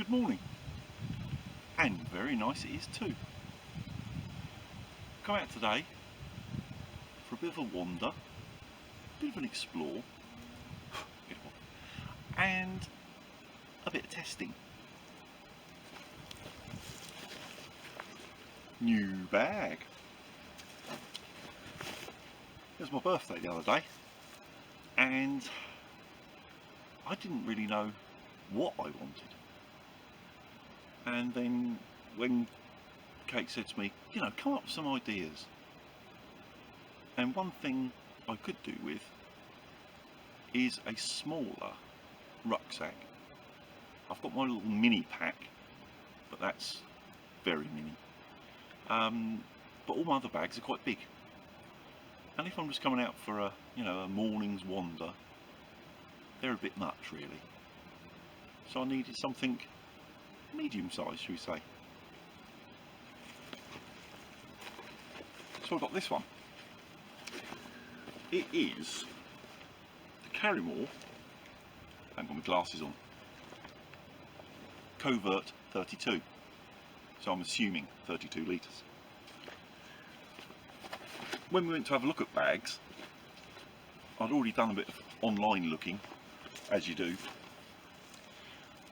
good morning, and very nice it is too. Come out today for a bit of a wander, a bit of an explore, and a bit of testing. New bag. It was my birthday the other day, and I didn't really know what I wanted. And then when Kate said to me, you know, come up with some ideas. And one thing I could do with is a smaller rucksack. I've got my little mini pack, but that's very mini. But all my other bags are quite big. And if I'm just coming out for a morning's wander, they're a bit much really. So I needed something medium sized, shall we say. So I've got this one. It is the Karrimor, I haven't got my glasses on, Covert 32. So I'm assuming 32 litres. When we went to have a look at bags, I'd already done a bit of online looking, as you do,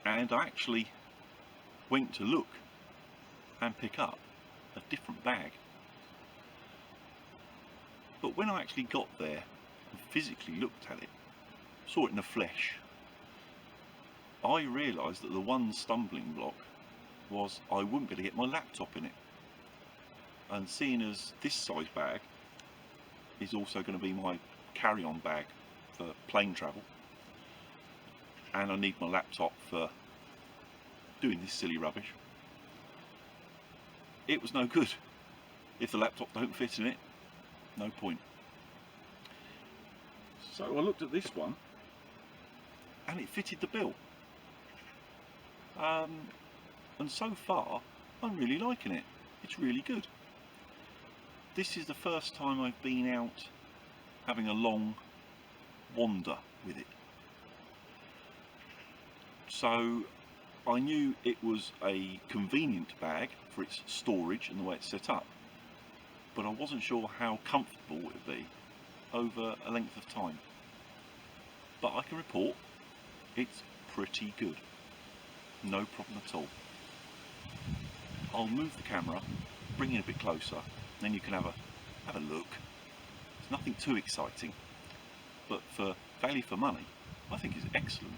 and I actually went to look and pick up a different bag. But when I actually got there and physically looked at it, saw it in the flesh, I realised that the one stumbling block was I wouldn't be able to get my laptop in it. And seeing as this size bag is also going to be my carry-on bag for plane travel, and I need my laptop for doing this silly rubbish, it was no good. If the laptop don't fit in it, no point. So I looked at this one and it fitted the bill. And so far I'm really liking it. It's really good. This is the first time I've been out having a long wander with it. So I knew it was a convenient bag for its storage and the way it's set up, but I wasn't sure how comfortable it would be over a length of time. But I can report it's pretty good. No problem at all. I'll move the camera, bring it a bit closer, then you can have a look. It's nothing too exciting, but for value for money, I think it's excellent.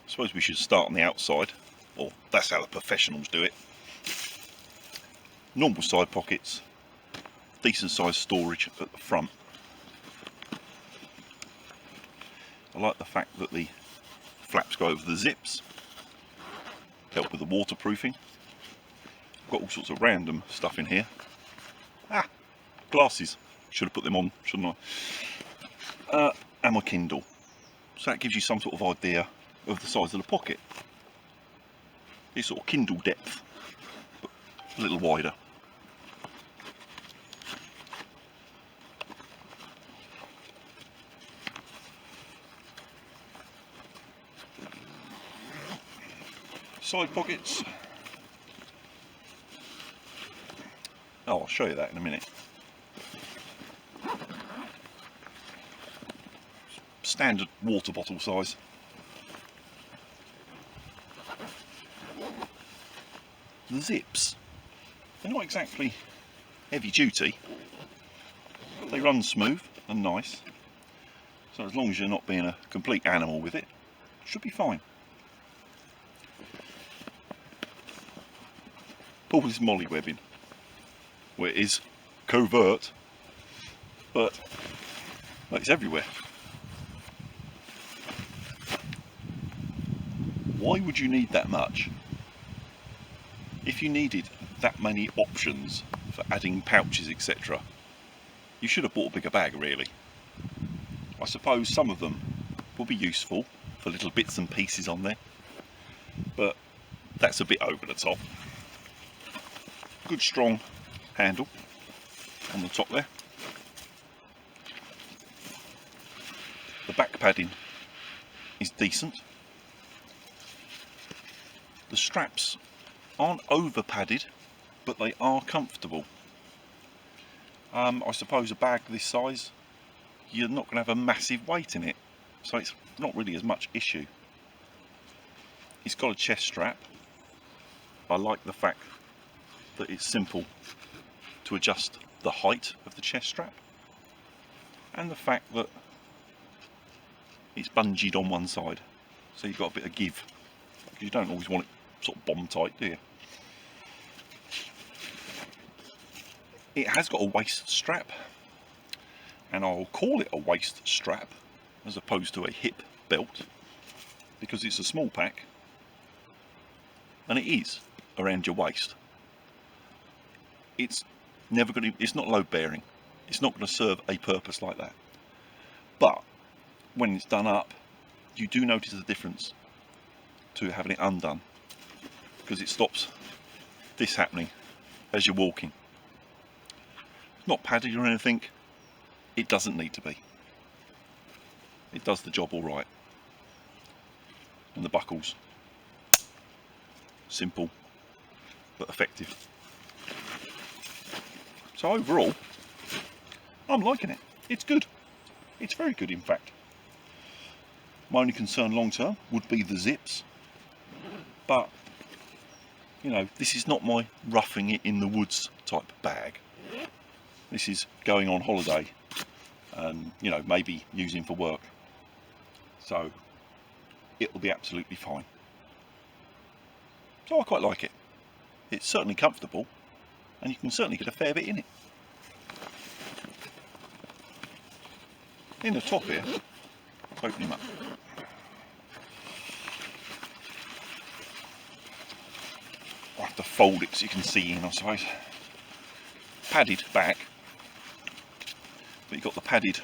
I suppose we should start on the outside, or that's how the professionals do it. Normal side pockets, decent sized storage at the front. I like the fact that the flaps go over the zips, help with the waterproofing. I've got all sorts of random stuff in here. Glasses, should have put them on, shouldn't I? And my Kindle. So that gives you some sort of idea of the size of the pocket. It's sort of Kindle depth, but a little wider. Side pockets. Oh, I'll show you that in a minute. Standard water bottle size. The zips, they're not exactly heavy duty. They run smooth and nice. So as long as you're not being a complete animal with it, it should be fine. All this molly webbing, where it is covert, but well, it's everywhere. Why would you need that much? If you needed that many options for adding pouches, etc., you should have bought a bigger bag really. I suppose some of them will be useful for little bits and pieces on there, but that's a bit over the top. Good strong handle, on the top there. The back padding is decent. The straps aren't over padded, but they are comfortable. I suppose a bag this size, you're not going to have a massive weight in it, so it's not really as much issue. It's got a chest strap. I like the fact that it's simple to adjust the height of the chest strap, and the fact that it's bungeed on one side, so you've got a bit of give, because you don't always want it sort of bomb tight, do you? It has got a waist strap, and I'll call it a waist strap as opposed to a hip belt, because it's a small pack and it is around your waist. It's never going to, it's not load bearing, it's not going to serve a purpose like that, but when it's done up, you do notice the difference to having it undone, because it stops this happening as you're walking. It's not padded or anything, it doesn't need to be. It does the job all right. And the buckles, simple but effective. So overall, I'm liking it. It's good. It's very good, in fact. My only concern long term would be the zips, but you know, this is not my roughing it in the woods type bag. This is going on holiday and, you know, maybe using for work, so it'll be absolutely fine. So I quite like it. It's certainly comfortable, and you can certainly get a fair bit in it. In the top here, open him up. I'll have to fold it so you can see in, I suppose. Padded back, but you've got the padded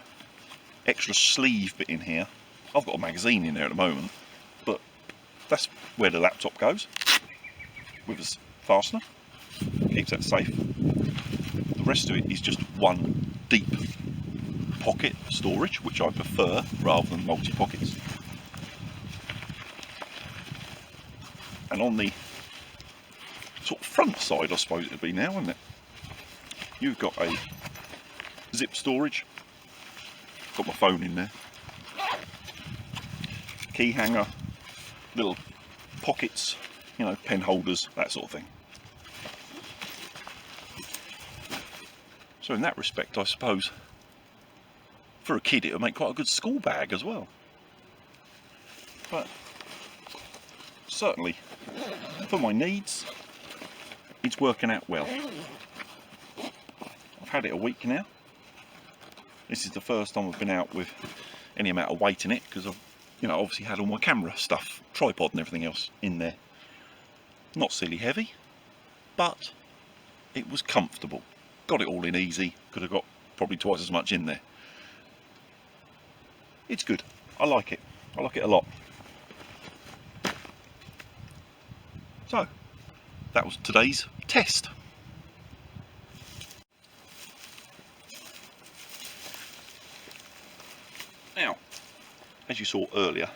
extra sleeve bit in here. I've got a magazine in there at the moment, but that's where the laptop goes, with a fastener, keeps that safe. The rest of it is just one deep pocket storage, which I prefer rather than multi-pockets. And on the sort of front side, I suppose it would be now, wouldn't it? You've got a zip storage, got my phone in there, key hanger, little pockets, you know, pen holders, that sort of thing. So in that respect, I suppose, for a kid it would make quite a good school bag as well. But certainly, for my needs, it's working out well. I've had it a week now. This is the first time I've been out with any amount of weight in it, because I've, you know, obviously had all my camera stuff, tripod and everything else in there. Not silly heavy, but it was comfortable. Got it all in easy, could have got probably twice as much in there. It's good, I like it a lot. So, that was today's test. Now, as you saw earlier,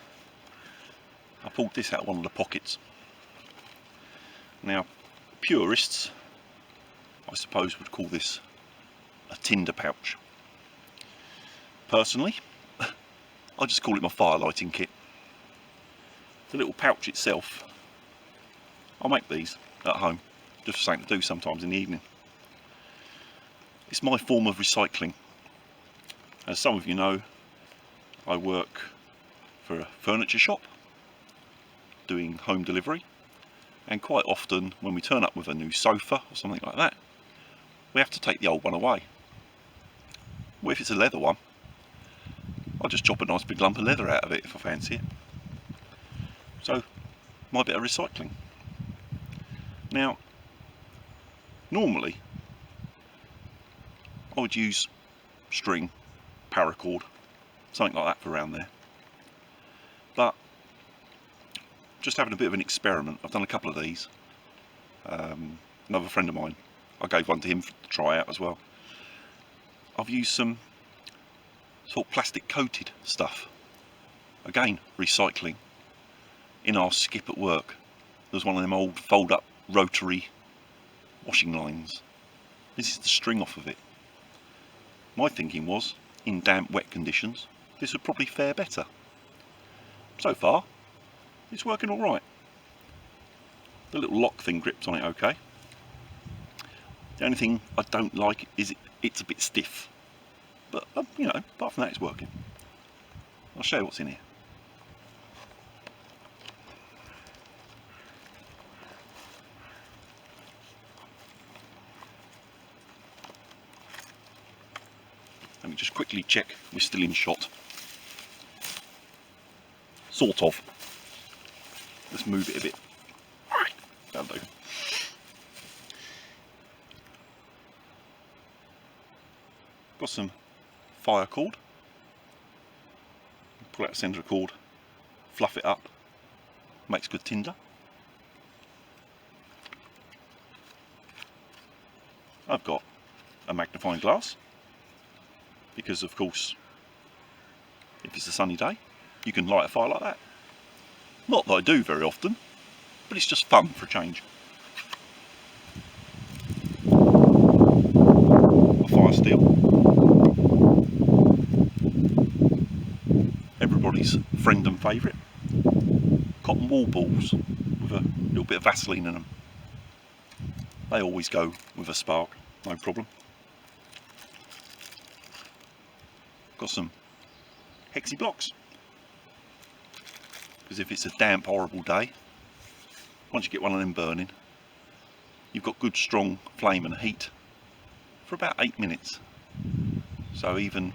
I pulled this out of one of the pockets. Now, purists, I suppose, would call this a tinder pouch. Personally, I just call it my fire lighting kit. The little pouch itself, I'll make these at home, just for something to do sometimes in the evening. It's my form of recycling. As some of you know, I work for a furniture shop doing home delivery, and quite often when we turn up with a new sofa or something like that, we have to take the old one away. Well, if it's a leather one, I'll just chop a nice big lump of leather out of it if I fancy it. So, my bit of recycling. Now, normally I would use string, paracord, something like that for around there. But just having a bit of an experiment, I've done a couple of these. Another friend of mine, I gave one to him to try out as well. I've used some sort of plastic coated stuff. Again, recycling. In our skip at work, there's one of them old fold up rotary washing lines. This is the string off of it. My thinking was, in damp, wet conditions, this would probably fare better. So far, it's working alright. The little lock thing grips on it okay. The only thing I don't like is it's a bit stiff. But, you know, apart from that, it's working. I'll show you what's in here. Let me just quickly check we're still in shot. Sort of. Let's move it a bit. That'll do. Got some fire cord. Pull out the centre cord, fluff it up, makes good tinder. I've got a magnifying glass, because of course, if it's a sunny day, you can light a fire like that. Not that I do very often, but it's just fun for a change. A fire steel. Everybody's friend and favourite. Cotton wool balls with a little bit of Vaseline in them. They always go with a spark, no problem. Got some hexy blocks. Because if it's a damp, horrible day, once you get one of them burning, you've got good strong flame and heat for about 8 minutes. So even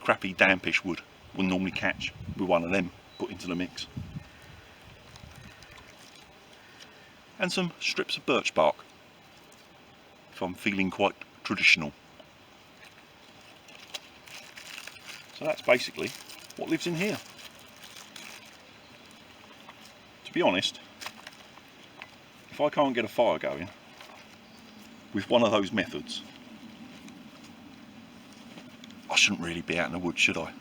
crappy dampish wood will normally catch with one of them put into the mix. And some strips of birch bark, if I'm feeling quite traditional. So that's basically what lives in here. To be honest, if I can't get a fire going with one of those methods, I shouldn't really be out in the woods, should I?